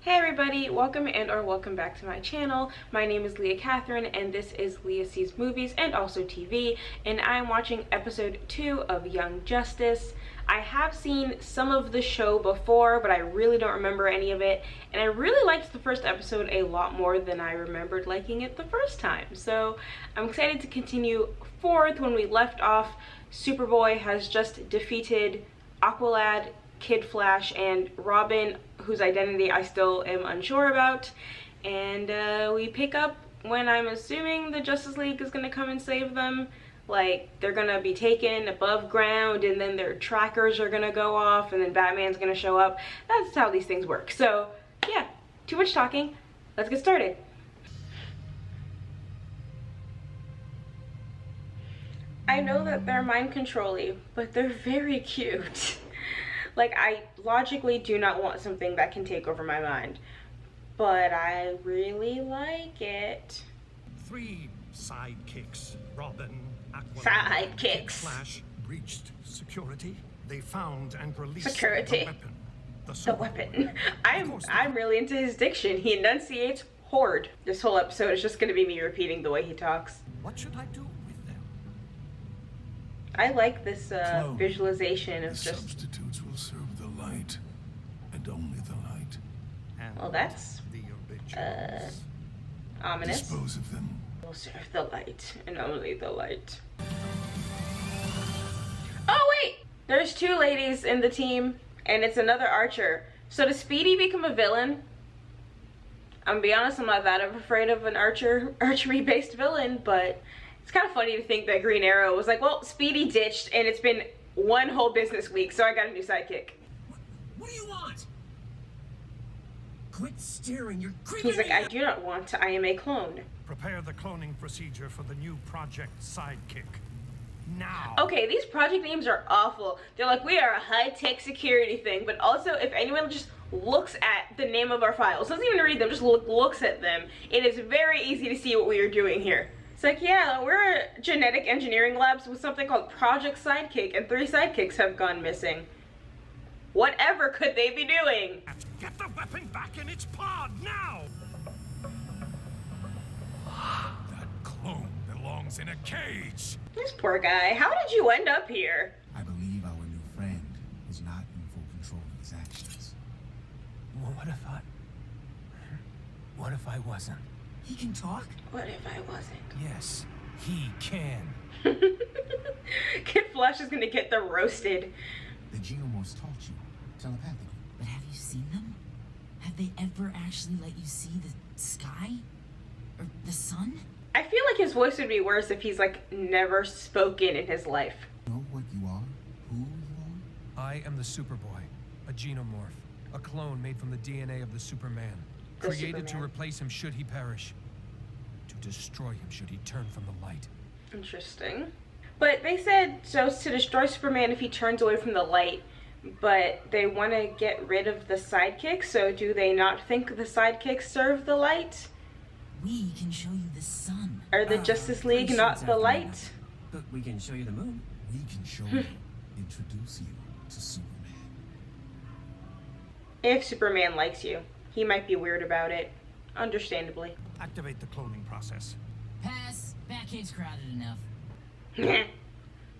Hey everybody, welcome back to my channel. My name is Leah Catherine and this is Leah Sees Movies and also TV, and I'm watching episode 2 of Young Justice. I have seen some of the show before, but I really don't remember any of it, and I really liked the first episode a lot more than I remembered liking it the first time. So I'm excited to continue forth. When we left off, Superboy has just defeated Aqualad, Kid Flash, and Robin, whose identity I still am unsure about, and we pick up when I'm assuming the Justice League is gonna come and save them. Like, they're gonna be taken above ground and then their trackers are gonna go off and then Batman's gonna show up. That's how these things work. So yeah, too much talking, let's get started. I know that they're mind controlling, but they're very cute. Like, I logically do not want something that can take over my mind, but I really like it. 3 sidekicks. Robin, Aqualad, Sidekicks. Flash breached security. They found and released Security. the weapon. The weapon. I'm really into his diction. He enunciates horde. This whole episode is just going to be me repeating the way he talks. What should I do with them? I like this visualization of the just... substitutes will serve the light, and only the light. And Well, that's the originals. ominous. Dispose of them. Will serve the light, and only the light. Oh wait! There's 2 ladies in the team, and it's another Archer. So does Speedy become a villain? I'm gonna be honest, I'm not that afraid of an archery-based villain, but it's kind of funny to think that Green Arrow was like, well, Speedy ditched, and it's been 1 whole business week, so I got a new sidekick. What do you want? Quit staring, you're creeping He's like, me I out. do not want to, I am a clone. Prepare the cloning procedure for the new Project Sidekick. Now. Okay, these project names are awful. They're like, we are a high-tech security thing, but also if anyone just looks at the name of our files, doesn't even read them, just looks at them, it is very easy to see what we are doing here. It's like, yeah, we're a genetic engineering labs with something called Project Sidekick, and 3 sidekicks have gone missing. Whatever could they be doing? Get the weapon back in its pod now! That clone belongs in a cage. This poor guy, how did you end up here? I believe our new friend is not in full control of his actions. Well, what if I wasn't? He can talk? What if I wasn't? Yes, he can. Kid Flash is gonna get the roasted. The Genomorphs taught you telepathically. But have you seen them? Have they ever actually let you see the sky? Or the sun? I feel like his voice would be worse if he's like never spoken in his life. Know what you are, who you I am the Superboy, a genomorph, a clone made from the DNA of the Superman, The created to Superman. replace him should he perish, to destroy him should he turn from the light. Interesting. But they said so it's to destroy Superman if he turns away from the light, but they want to get rid of the sidekicks, so do they not think the sidekicks serve the light? We can show you the sun. Are the Justice League not the light? But we can show you the moon. are. We can show you, introduce you to Superman. If Superman likes you. He might be weird about it. Understandably. Activate the cloning process. Pass. Batcave's crowded enough.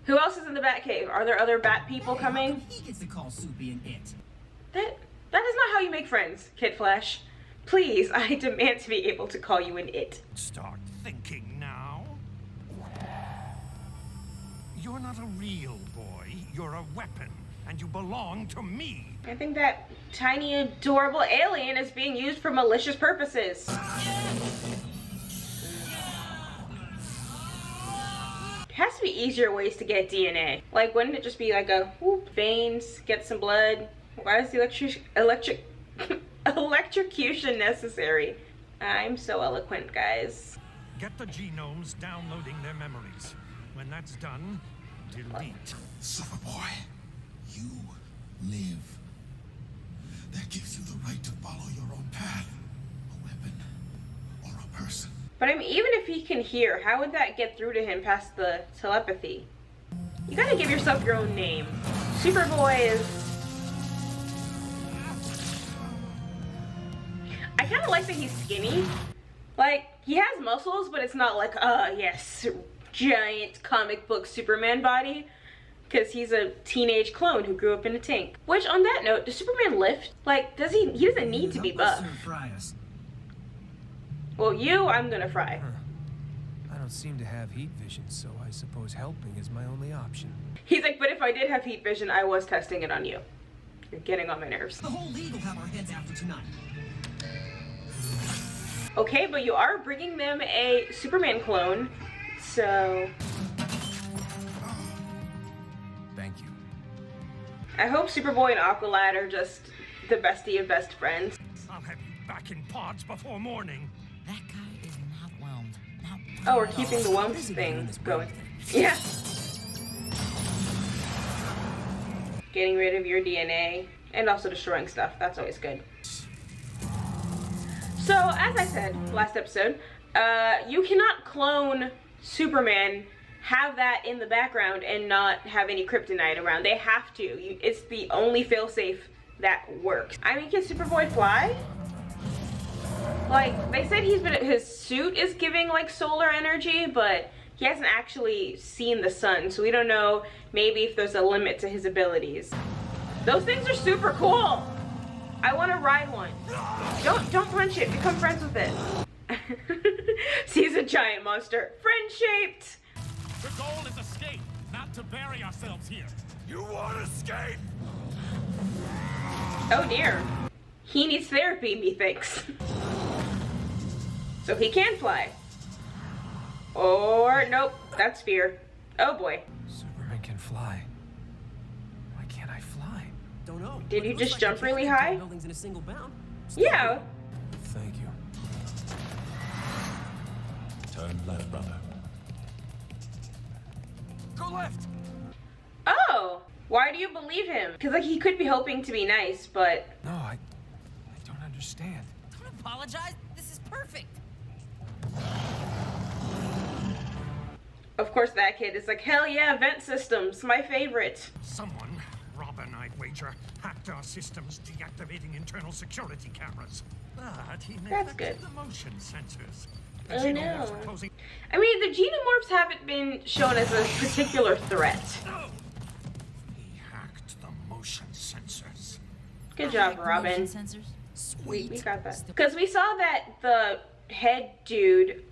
Who else is in the Batcave? Are there other Bat people Hey, how coming? come he gets to call Soupy an it. That is not how you make friends, Kid Flash. Please, I demand to be able to call you an it. Start thinking now. You're not a real boy. You're a weapon, and you belong to me. I think that tiny, adorable alien is being used for malicious purposes. Has to be easier ways to get DNA. Like, wouldn't it just be like a whoop, veins, get some blood? Why is the electrocution necessary? I'm so eloquent, guys. Get the genomes downloading their memories. When that's done, delete. Superboy, you live. That gives you the right to follow your own path. A weapon or a person. But I mean, even if he can hear, how would that get through to him past the telepathy? You gotta give yourself your own name. Superboy is I kind of like that he's skinny. Like, he has muscles, but it's not like, yes, giant comic book Superman body. Because he's a teenage clone who grew up in a tank. Which, on that note, does Superman lift? Like, does he doesn't need to be buff. Well, I'm gonna fry. I don't seem to have heat vision, so I suppose helping is my only option. He's like, but if I did have heat vision, I was testing it on you. You're getting on my nerves. The whole league will have our heads after tonight. Okay, but you are bringing them a Superman clone, so... Thank you. I hope Superboy and Aqualad are just the bestie of best friends. I'll have you back in pods before morning. That guy is not whelmed. Not Oh, we're keeping the Wumps thing going. Yeah. Getting rid of your DNA and also destroying stuff. That's always good. So, as I said last episode, you cannot clone Superman, have that in the background, and not have any kryptonite around. They have to. It's the only failsafe that works. I mean, can Superboy fly? Like, they said his suit is giving, like, solar energy, but he hasn't actually seen the sun, so we don't know maybe if there's a limit to his abilities. Those things are super cool. I want to ride one. Don't punch it. Become friends with it. Sees a giant monster. Friend-shaped. The goal is escape, not to bury ourselves here. You want escape? Oh dear. He needs therapy, methinks. So he can fly. Or, nope, that's fear. Oh boy. Superman can fly. Why can't I fly? Don't know. Did you just jump really high? Buildings in a single bound. Yeah. Thank you. Turn left, brother. Go left. Oh, why do you believe him? Because, like, he could be hoping to be nice, but... No, I don't understand. Don't apologize. This is perfect. Of course that kid is like, hell yeah, vent systems, my favorite. Someone, Robin, I'd wager, hacked our systems, deactivating internal security cameras. But he That's neglected good. the motion sensors. The Oh, xenomorphs no. are closing. I mean, the Xenomorphs haven't been shown as a particular threat. No! He hacked the motion sensors. Good job, Robin. Motion sensors? Sweet. We got that. Because we saw that the head dude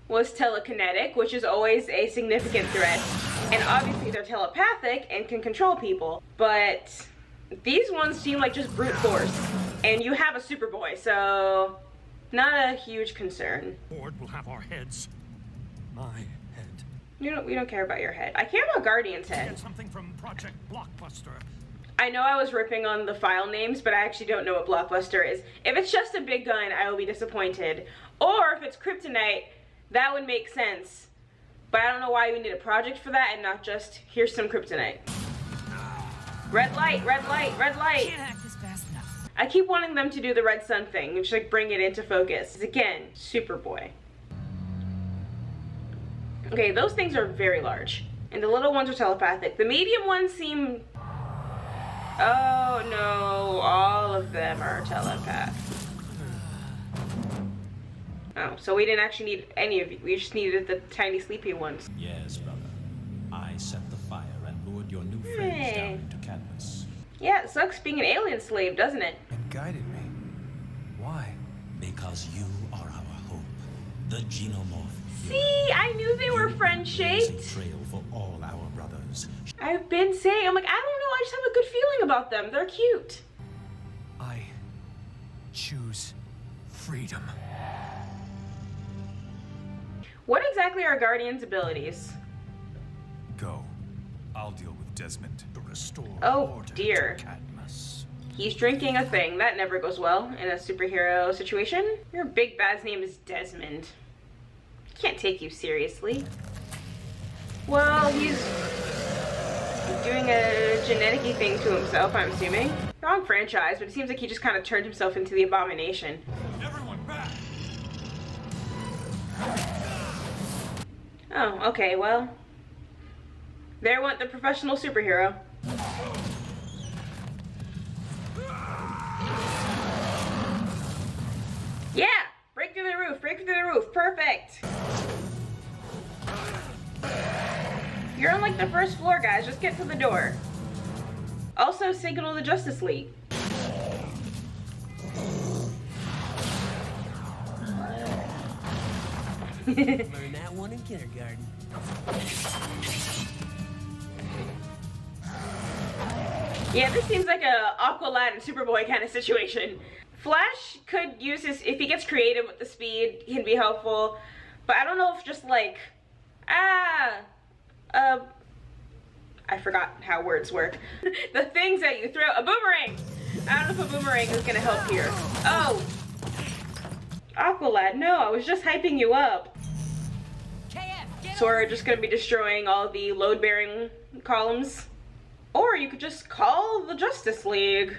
was telekinetic, which is always a significant threat. And obviously they're telepathic and can control people. But these ones seem like just brute force. And you have a Superboy, so not a huge concern. Board will have our heads. My head. We don't care about your head. I care about Guardian's head. Get something from Project Blockbuster. I know I was ripping on the file names, but I actually don't know what Blockbuster is. If it's just a big gun, I will be disappointed. Or if it's kryptonite, that would make sense. But I don't know why we need a project for that and not just, here's some kryptonite. Red light, red light, red light. Can't hack this fast enough. I keep wanting them to do the red sun thing, and just like bring it into focus. Again, Superboy. Okay, those things are very large. And the little ones are telepathic. The medium ones seem... Oh no, all of them are telepaths. Oh, so we didn't actually need any of you. We just needed the tiny sleepy ones. Yes, brother. I set the fire and lured your new friends down into Cadmus. Yeah, it sucks being an alien slave, doesn't it? And guided me. Why? Because you are our hope. The Xenomorph. See, I knew they were friend-shaped. Blaze a trail for all our brothers. I've been saying, I'm like, I don't know, I just have a good feeling about them. They're cute. I choose freedom. What exactly are Guardian's abilities? Go. I'll deal with Desmond. To restore Oh, order dear. to Cadmus. He's drinking a thing. That never goes well in a superhero situation. Your big bad's name is Desmond. Can't take you seriously. Well, he's doing a genetic-y thing to himself, I'm assuming. Wrong franchise, but it seems like he just kind of turned himself into the Abomination. Everyone back! Oh, okay, well. There went the professional superhero. through the roof. Perfect. You're on like the first floor, guys. Just get to the door. Also, signal the Justice League. Learned that one in kindergarten. Yeah, this seems like a Aqualad and Superboy kind of situation. Flash could use his, if he gets creative with the speed, he can be helpful. But I don't know if just like, I forgot how words work. The things that you throw, a boomerang. I don't know if a boomerang is gonna help here. Oh, Aqualad, no, I was just hyping you up. So we're just gonna be destroying all the load-bearing columns. Or you could just call the Justice League.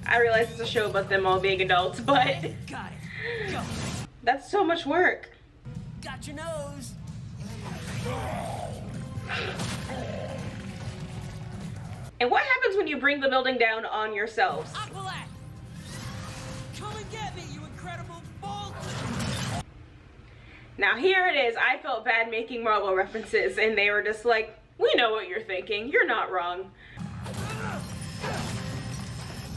I realize it's a show about them all being adults, but Got it. Go. that's so much work. Got your nose. And what happens when you bring the building down on yourselves? Aqualad! Come and get me, you incredible bolt! Now here it is. I felt bad making Marvel references, and they were just like, we know what you're thinking. You're not wrong.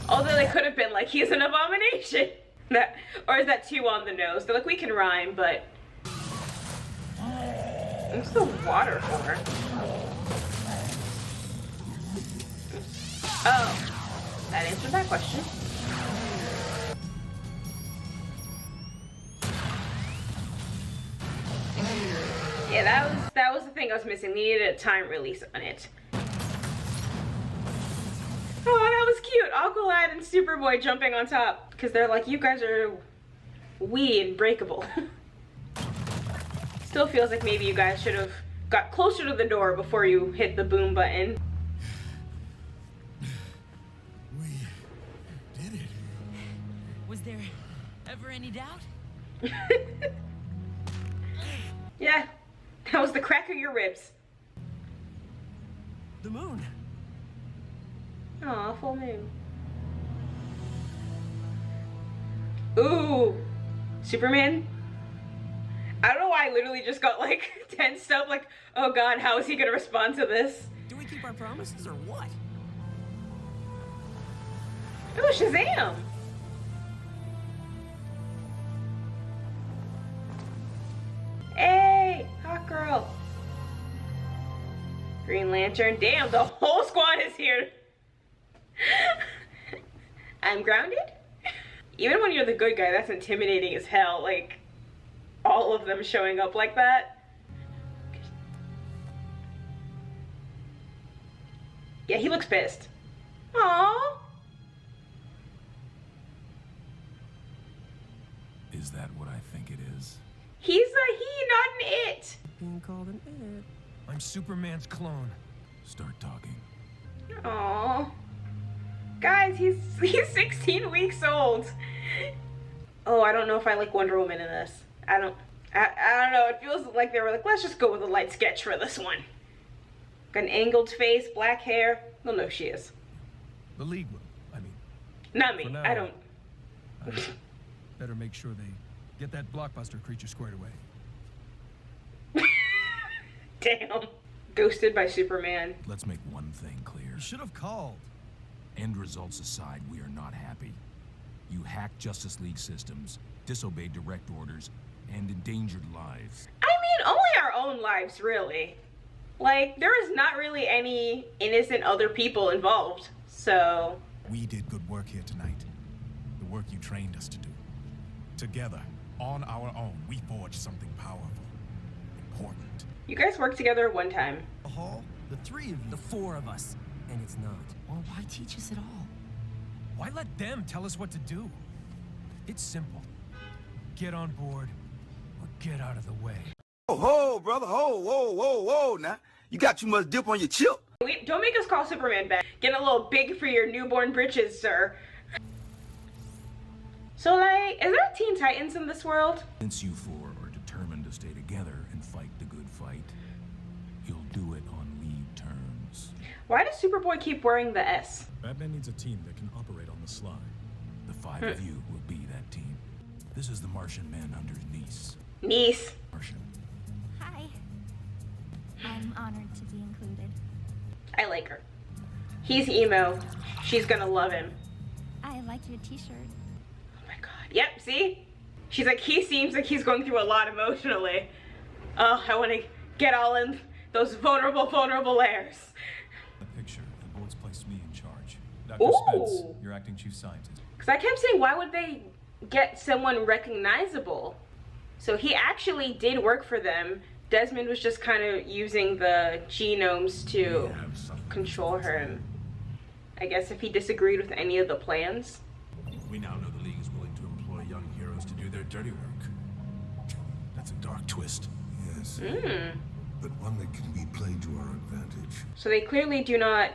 Although they could have been like, he's an abomination. That, or is that too on the nose? They're like, we can rhyme, but... What's the water for? Oh, that answered that question. Yeah, that was the thing I was missing. We needed a time release on it. Oh, that was cute. Aqualad and Superboy jumping on top. Because they're like, you guys are wee and breakable. Still feels like maybe you guys should have got closer to the door before you hit the boom button. We did it. Was there ever any doubt? Yeah, that was the crack of your ribs. The moon. Aw, full moon. Ooh, Superman. I don't know why I literally just got like tensed up, like, oh god, how is he gonna respond to this? Do we keep our promises or what? Ooh, Shazam! Hey, hot girl. Green Lantern. Damn, the whole squad is here. I'm grounded? Even when you're the good guy, that's intimidating as hell. Like, all of them showing up like that. Yeah, he looks pissed. Aww. Is that what I think it is? He's a he, not an it. Being called an ant. I'm Superman's clone. Start talking. Aww. Guys, he's 16 weeks old. Oh, I don't know if I like Wonder Woman in this. I don't know. It feels like they were like, let's just go with a light sketch for this one. Got an angled face, black hair. They'll know she is. The League will. I mean, Not me. For now. I don't. I better make sure they get that Blockbuster creature squared away. Damn. Ghosted by Superman. Let's make one thing clear. You should have called. End results aside, we are not happy. You hacked Justice League systems, disobeyed direct orders, and endangered lives. I mean, only our own lives, really. Like, there is not really any innocent other people involved, so... We did good work here tonight. The work you trained us to do. Together, on our own, we forged something powerful. Important. You guys worked together one time. The hall? The three of you. The four of us. And it's not. Well, why teach us at all? Why let them tell us what to do? It's simple. Get on board or get out of the way. Ho, brother, whoa, now. You got too much dip on your chip. Don't make us call Superman back. Getting a little big for your newborn britches, sir. So, like, is there Teen Titans in this world? Since you four are determined to stay together and fight the good fight, you'll do it on League terms. Why does Superboy keep wearing the S? Batman needs a team that can operate on the sly. The five of you will be that team. This is the Martian Manhunter's niece. Niece. Martian. Hi. I'm honored to be included. I like her. He's emo. She's gonna love him. I like your t-shirt. Oh my god. Yep, see? She's like, he seems like he's going through a lot emotionally. Oh, I want to get all in those vulnerable layers. The picture, the board's placed me in charge. Dr. Ooh. Spence, your acting chief scientist. Because I kept saying, why would they get someone recognizable? So he actually did work for them. Desmond was just kind of using the genomes to control him. I guess if he disagreed with any of the plans. We now know the League is willing to employ young heroes to do their dirty work. That's a dark twist. Yes. But one that can be played to our advantage. So they clearly do not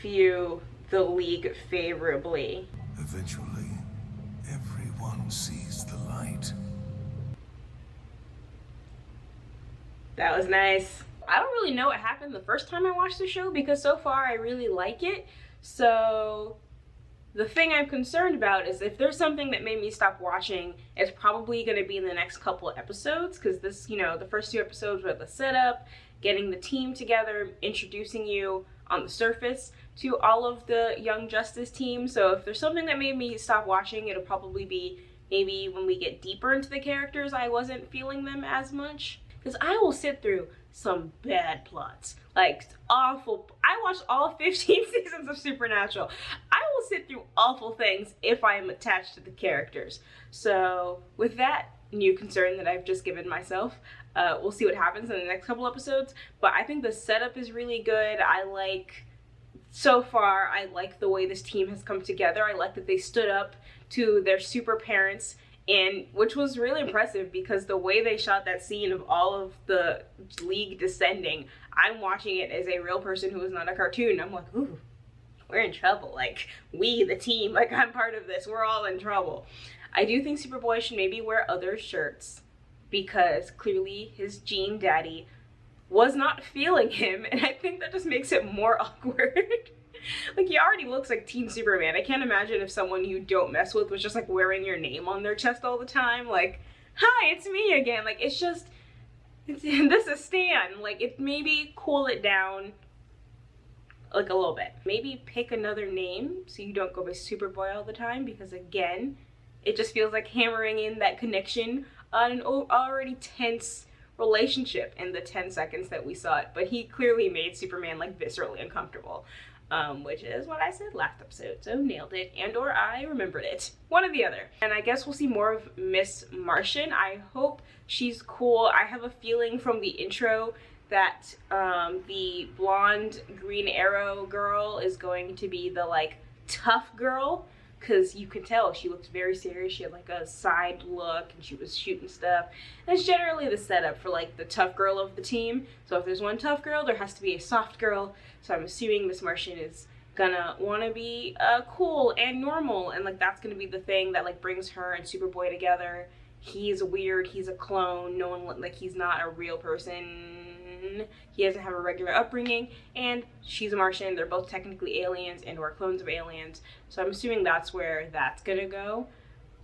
view the League favorably. Eventually, everyone sees the light. That was nice. I don't really know what happened the first time I watched the show because so far I really like it. So the thing I'm concerned about is if there's something that made me stop watching, it's probably going to be in the next couple of episodes, because this, you know, the first 2 episodes were the setup, getting the team together, introducing you on the surface to all of the Young Justice team. So if there's something that made me stop watching, it'll probably be maybe when we get deeper into the characters, I wasn't feeling them as much. Because I will sit through some bad plots, like awful. I watched all 15 seasons of Supernatural. I will sit through awful things if I am attached to the characters. So with that new concern that I've just given myself, we'll see what happens in the next couple episodes. But I think the setup is really good. So far, I like the way this team has come together. I like that they stood up to their super parents, and which was really impressive because the way they shot that scene of all of the League descending, I'm watching it as a real person who is not a cartoon. I'm like, ooh, we're in trouble. Like, we, the team, like, I'm part of this. We're all in trouble. I do think Superboy should maybe wear other shirts because clearly his Gene daddy was not feeling him, and I think that just makes it more awkward. Like, he already looks like Teen Superman. I can't imagine if someone you don't mess with was just like wearing your name on their chest all the time. Like, hi, it's me again. Like, this is Stan. Like, maybe cool it down like a little bit. Maybe pick another name so you don't go by Superboy all the time, because again, it just feels like hammering in that connection on an already tense relationship in the 10 seconds that we saw it. But he clearly made Superman like viscerally uncomfortable. Which is what I said last episode, so nailed it, and or I remembered it. One or the other. And I guess we'll see more of Miss Martian. I hope she's cool. I have a feeling from the intro that the blonde Green Arrow girl is going to be the like tough girl, because you can tell she looked very serious. She had like a side look and she was shooting stuff. And it's generally the setup for like the tough girl of the team. So if there's one tough girl, there has to be a soft girl. So I'm assuming Miss Martian is gonna want to be cool and normal, and like that's gonna be the thing that like brings her and Superboy together. He's weird, he's a clone, no one, like, he's not a real person, he doesn't have a regular upbringing, and she's a Martian. They're both technically aliens and or clones of aliens, so I'm assuming that's where that's gonna go.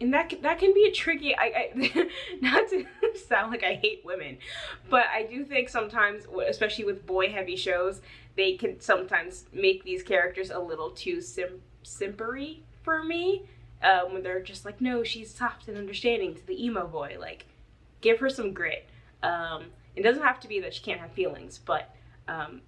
And that can be a tricky, not to sound like I hate women, but I do think sometimes, especially with boy heavy shows, they can sometimes make these characters a little too simpery for me, when they're just like, no, she's soft and understanding to the emo boy. Like, give her some grit. It doesn't have to be that she can't have feelings, but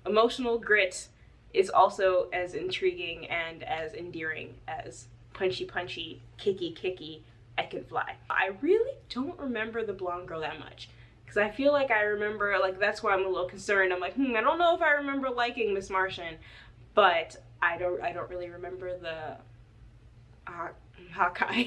emotional grit is also as intriguing and as endearing as punchy, kicky, I can fly. I really don't remember the blonde girl that much, because I feel like I remember, like, that's why I'm a little concerned. I'm like, I don't know if I remember liking Miss Martian, but I don't really remember the Hawkeye. I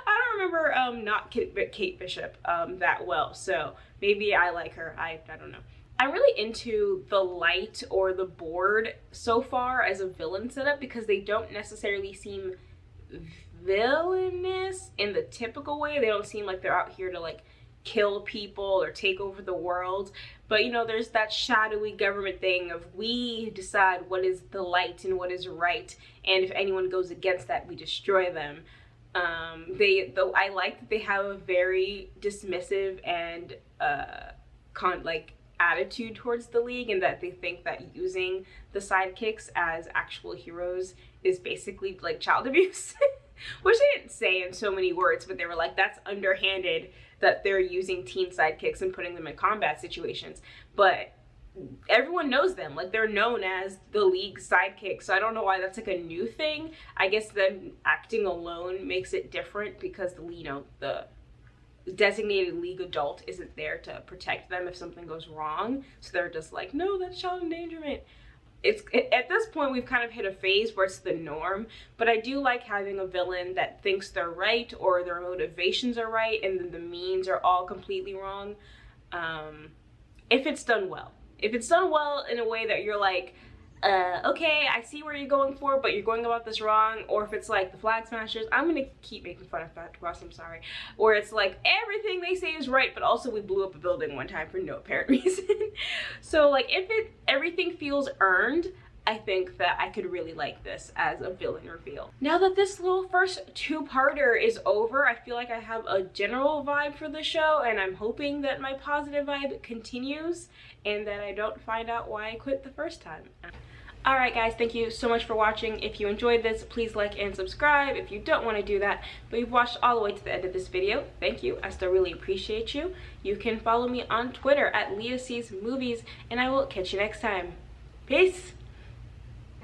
don't remember not Kate Bishop that well, so maybe I like her. I don't know. I'm really into the light or the board so far as a villain setup, because they don't necessarily seem villainous in the typical way. They don't seem like they're out here to like kill people or take over the world, but you know, there's that shadowy government thing of we decide what is the light and what is right, and if anyone goes against that, we destroy them. I like that they have a very dismissive and attitude towards the League, and that they think that using the sidekicks as actual heroes is basically like child abuse. Which they didn't say in so many words, but they were like, that's underhanded that they're using teen sidekicks and putting them in combat situations. But everyone knows them, like they're known as the League sidekick, so I don't know why that's like a new thing. I guess them acting alone makes it different because the designated League adult isn't there to protect them if something goes wrong, so they're just like, no, that's child endangerment. At this point we've kind of hit a phase where it's the norm, but I do like having a villain that thinks they're right or their motivations are right and then the means are all completely wrong, if it's done well. If it's done well in a way that you're like, okay, I see where you're going for, but you're going about this wrong, or if it's like the Flag Smashers, I'm gonna keep making fun of Fat Cross, I'm sorry, or it's like everything they say is right, but also we blew up a building one time for no apparent reason. So like if everything feels earned, I think that I could really like this as a villain reveal. Now that this little first two-parter is over, I feel like I have a general vibe for the show, and I'm hoping that my positive vibe continues and that I don't find out why I quit the first time. Alright guys, thank you so much for watching. If you enjoyed this, please like and subscribe. If you don't want to do that, but you've watched all the way to the end of this video, thank you. I still really appreciate you. You can follow me on Twitter at LeahSeesMovies, and I will catch you next time. Peace!